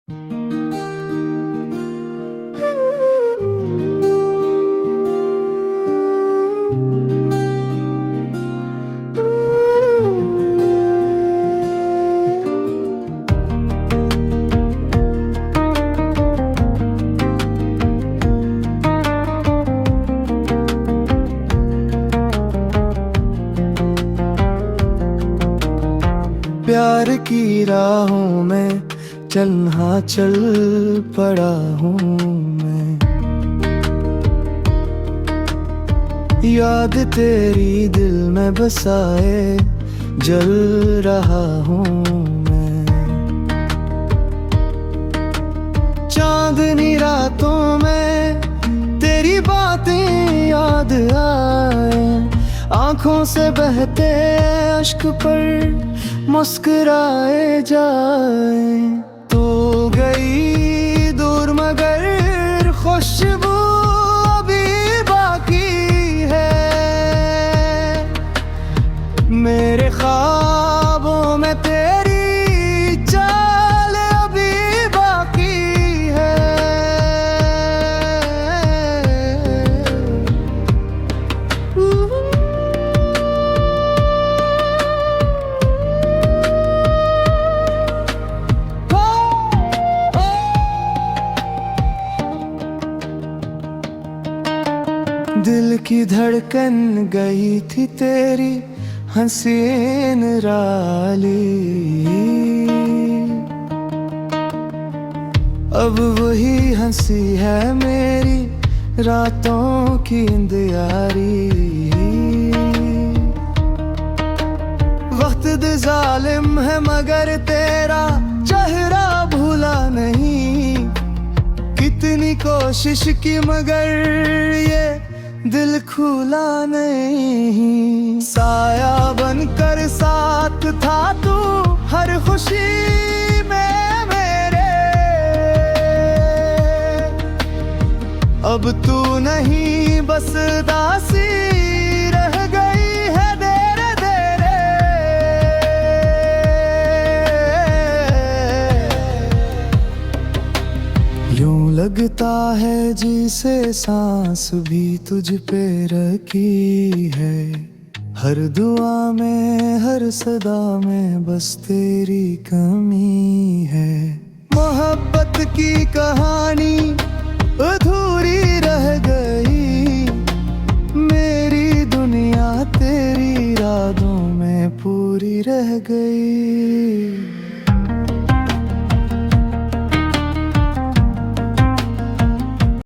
प्यार की राहों में चलना चल पड़ा हूँ मैं। याद तेरी दिल में बसाए जल रहा हूँ मैं। चांदनी रातों में तेरी बातें याद आए, आंखों से बहते अश्क पर मुस्कुराए जाए। तू गई दूर मगर खुशबू अभी बाकी है, मेरे ख्वाबों में तेरी चाल अभी बाकी है। दिल की धड़कन गई थी तेरी हसीन राली, अब वही हंसी है मेरी रातों की इंदियारी। वक्त जालिम है मगर तेरा चेहरा भूला नहीं, कितनी कोशिश की मगर ये दिल खुला नहीं। साया बनकर साथ था तू हर खुशी में मेरे, अब तू नहीं बस दासी रह गई है देरे देरे। यूं लगता है जैसे सांस भी तुझ पे रखी है, हर दुआ में हर सदा में बस तेरी कमी है। मोहब्बत की कहानी अधूरी रह गई, मेरी दुनिया तेरी यादों में पूरी रह गई।